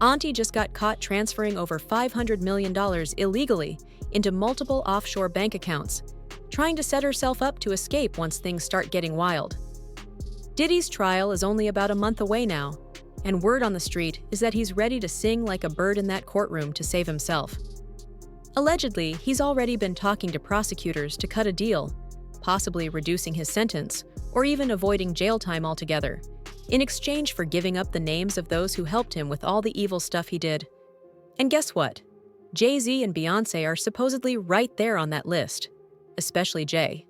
Auntie just got caught transferring over $500 million illegally into multiple offshore bank accounts, trying to set herself up to escape once things start getting wild. Diddy's trial is only about a month away now, and word on the street is that he's ready to sing like a bird in that courtroom to save himself. Allegedly, he's already been talking to prosecutors to cut a deal, possibly reducing his sentence or even avoiding jail time altogether, in exchange for giving up the names of those who helped him with all the evil stuff he did. And guess what? Jay-Z and Beyoncé are supposedly right there on that list, especially Jay.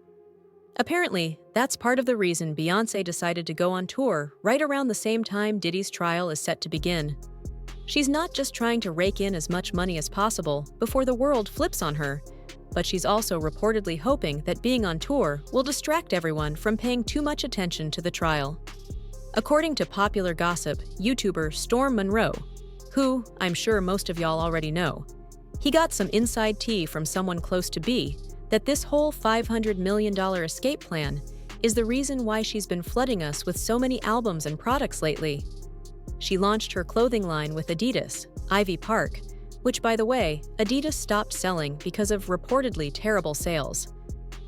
Apparently, that's part of the reason Beyoncé decided to go on tour right around the same time Diddy's trial is set to begin. She's not just trying to rake in as much money as possible before the world flips on her, but she's also reportedly hoping that being on tour will distract everyone from paying too much attention to the trial. According to popular gossip YouTuber Storm Monroe, who I'm sure most of y'all already know, he got some inside tea from someone close to B that this whole $500 million escape plan is the reason why she's been flooding us with so many albums and products lately. She launched her clothing line with Adidas, Ivy Park, which, by the way, Adidas stopped selling because of reportedly terrible sales.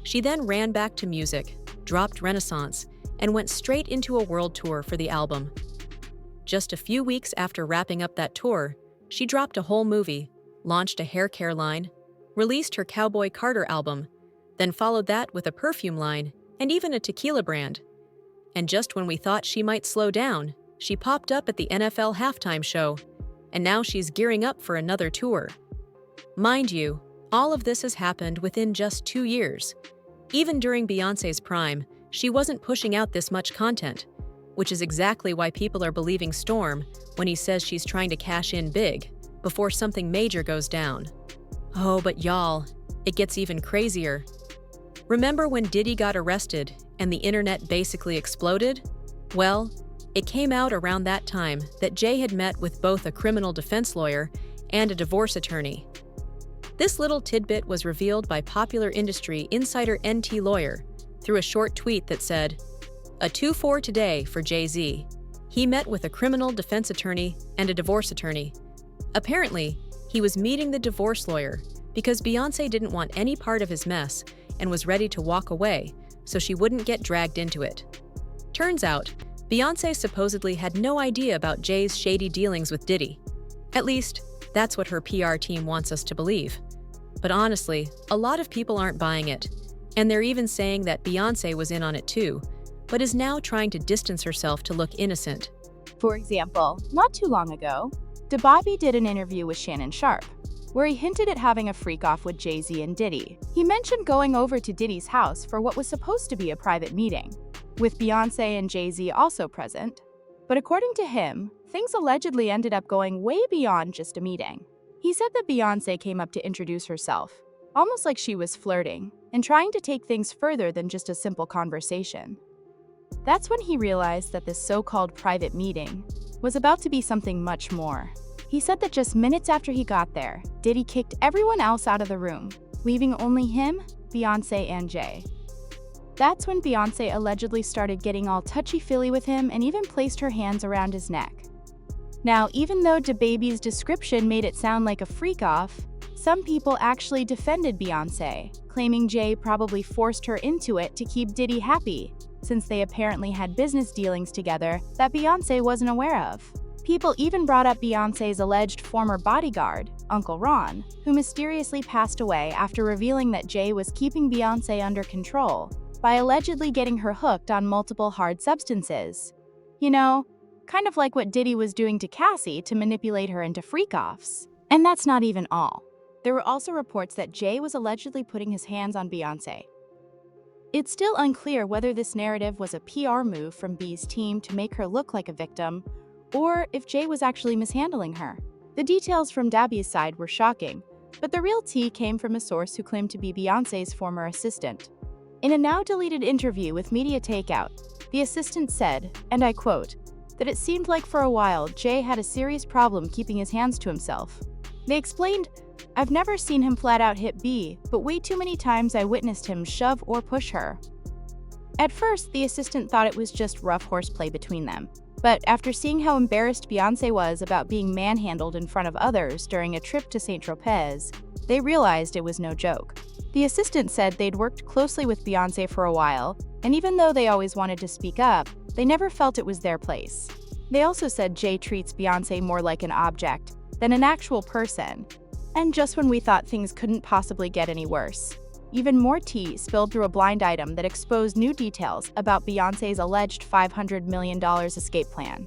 She then ran back to music, dropped Renaissance, and went straight into a world tour for the album. Just a few weeks after wrapping up that tour, she dropped a whole movie, launched a hair care line, released her Cowboy Carter album, then followed that with a perfume line and even a tequila brand. And just when we thought she might slow down, she popped up at the NFL halftime show, and now she's gearing up for another tour. Mind you, all of this has happened within just 2 years. Even during Beyoncé's prime, she wasn't pushing out this much content, which is exactly why people are believing Storm when he says she's trying to cash in big before something major goes down. Oh, but y'all, it gets even crazier. Remember when Diddy got arrested and the internet basically exploded? Well, it came out around that time that Jay had met with both a criminal defense lawyer and a divorce attorney. This little tidbit was revealed by popular industry insider NT Lawyer through a short tweet that said, "A 2-4 today for Jay-Z. He met with a criminal defense attorney and a divorce attorney." Apparently, he was meeting the divorce lawyer because Beyoncé didn't want any part of his mess and was ready to walk away so she wouldn't get dragged into it. Turns out, Beyoncé supposedly had no idea about Jay's shady dealings with Diddy. At least, that's what her PR team wants us to believe. But honestly, a lot of people aren't buying it, and they're even saying that Beyoncé was in on it too, but is now trying to distance herself to look innocent. For example, not too long ago, DaBaby did an interview with Shannon Sharpe, where he hinted at having a freak-off with Jay-Z and Diddy. He mentioned going over to Diddy's house for what was supposed to be a private meeting, with Beyoncé and Jay-Z also present. But according to him, things allegedly ended up going way beyond just a meeting. He said that Beyoncé came up to introduce herself, almost like she was flirting, and trying to take things further than just a simple conversation. That's when he realized that this so-called private meeting was about to be something much more. He said that just minutes after he got there, Diddy kicked everyone else out of the room, leaving only him, Beyoncé, and Jay. That's when Beyoncé allegedly started getting all touchy-feely with him and even placed her hands around his neck. Now, even though DaBaby's description made it sound like a freak-off, some people actually defended Beyoncé, claiming Jay probably forced her into it to keep Diddy happy, since they apparently had business dealings together that Beyoncé wasn't aware of. People even brought up Beyoncé's alleged former bodyguard, Uncle Ron, who mysteriously passed away after revealing that Jay was keeping Beyoncé under control by allegedly getting her hooked on multiple hard substances. You know, kind of like what Diddy was doing to Cassie to manipulate her into freak-offs. And that's not even all. There were also reports that Jay was allegedly putting his hands on Beyoncé. It's still unclear whether this narrative was a PR move from B's team to make her look like a victim, or if Jay was actually mishandling her. The details from DaBaby's side were shocking, but the real tea came from a source who claimed to be Beyoncé's former assistant. In a now-deleted interview with Media Takeout, the assistant said, and I quote, that it seemed like for a while Jay had a serious problem keeping his hands to himself. They explained, "I've never seen him flat out hit B, but way too many times I witnessed him shove or push her." At first, the assistant thought it was just rough horseplay between them, But after seeing how embarrassed Beyoncé was about being manhandled in front of others during a trip to Saint-Tropez, they realized it was no joke. The assistant said they'd worked closely with Beyoncé for a while, and even though they always wanted to speak up, they never felt it was their place. They also said Jay treats Beyoncé more like an object than an actual person. And just when we thought things couldn't possibly get any worse, even more tea spilled through a blind item that exposed new details about Beyoncé's alleged $500 million escape plan.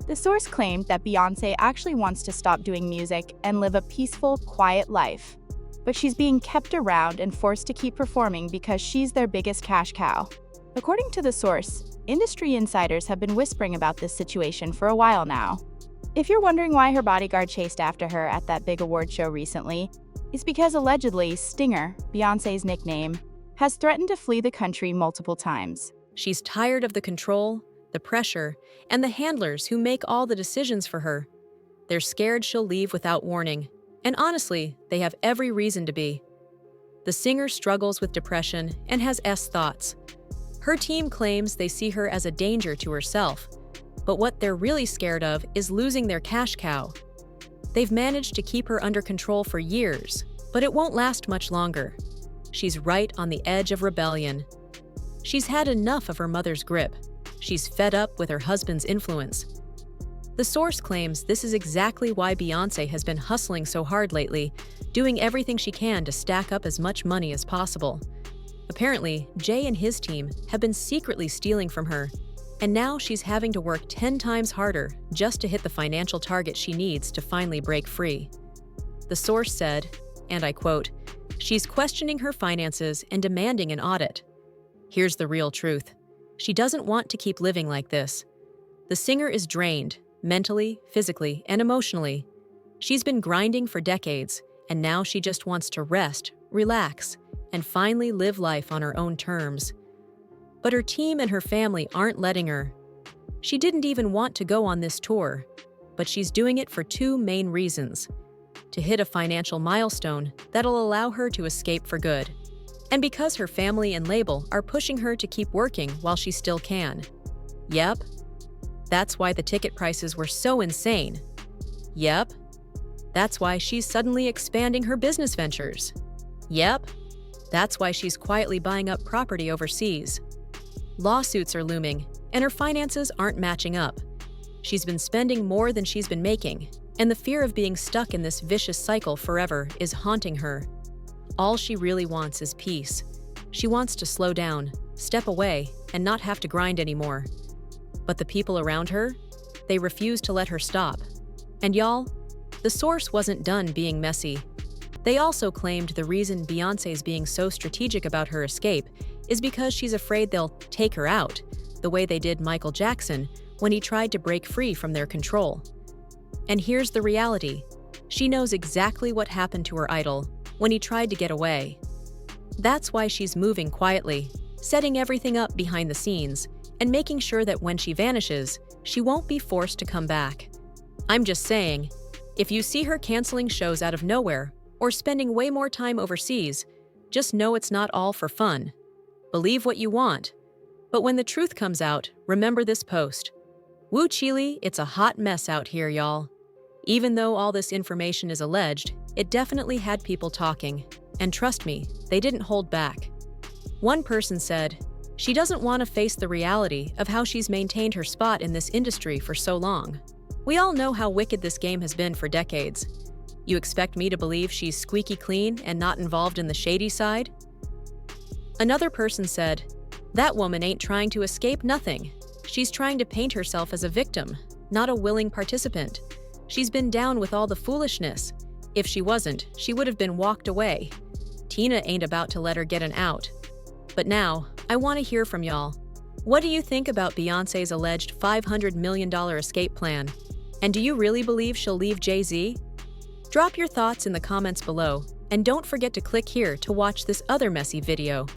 The source claimed that Beyoncé actually wants to stop doing music and live a peaceful, quiet life. But she's being kept around and forced to keep performing because she's their biggest cash cow. According to the source, industry insiders have been whispering about this situation for a while now. If you're wondering why her bodyguard chased after her at that big award show recently, it's because allegedly Stinger, Beyoncé's nickname, has threatened to flee the country multiple times. She's tired of the control, the pressure, and the handlers who make all the decisions for her. They're scared she'll leave without warning, and honestly, they have every reason to be. The singer struggles with depression and has thoughts. Her team claims they see her as a danger to herself, but what they're really scared of is losing their cash cow. They've managed to keep her under control for years, but it won't last much longer. She's right on the edge of rebellion. She's had enough of her mother's grip. She's fed up with her husband's influence. The source claims this is exactly why Beyoncé has been hustling so hard lately, doing everything she can to stack up as much money as possible. Apparently, Jay and his team have been secretly stealing from her, and now she's having to work 10 times harder just to hit the financial target she needs to finally break free. The source said, and I quote, "She's questioning her finances and demanding an audit. Here's the real truth. She doesn't want to keep living like this. The singer is drained, mentally, physically, and emotionally. She's been grinding for decades, and now she just wants to rest, relax, and finally live life on her own terms. But her team and her family aren't letting her. She didn't even want to go on this tour, but she's doing it for two main reasons: to hit a financial milestone that'll allow her to escape for good, and because her family and label are pushing her to keep working while she still can. Yep, that's why the ticket prices were so insane. Yep, that's why she's suddenly expanding her business ventures. Yep, that's why she's quietly buying up property overseas. Lawsuits are looming, and her finances aren't matching up. She's been spending more than she's been making, and the fear of being stuck in this vicious cycle forever is haunting her. All she really wants is peace. She wants to slow down, step away, and not have to grind anymore. But the people around her, they refuse to let her stop. And y'all, the source wasn't done being messy. They also claimed the reason Beyoncé's being so strategic about her escape is because she's afraid they'll take her out, the way they did Michael Jackson when he tried to break free from their control. And here's the reality. She knows exactly what happened to her idol when he tried to get away. That's why she's moving quietly, setting everything up behind the scenes, and making sure that when she vanishes, she won't be forced to come back. I'm just saying, if you see her canceling shows out of nowhere or spending way more time overseas, just know it's not all for fun. Believe what you want. But when the truth comes out, remember this post. Woo Chile, it's a hot mess out here, y'all. Even though all this information is alleged, it definitely had people talking. And trust me, they didn't hold back. One person said, she doesn't want to face the reality of how she's maintained her spot in this industry for so long. We all know how wicked this game has been for decades. You expect me to believe she's squeaky clean and not involved in the shady side? Another person said, that woman ain't trying to escape nothing. She's trying to paint herself as a victim, not a willing participant. She's been down with all the foolishness. If she wasn't, she would have been walked away. Tina ain't about to let her get an out. But now, I want to hear from y'all. What do you think about Beyoncé's alleged $500 million escape plan? And do you really believe she'll leave Jay-Z? Drop your thoughts in the comments below, and don't forget to click here to watch this other messy video.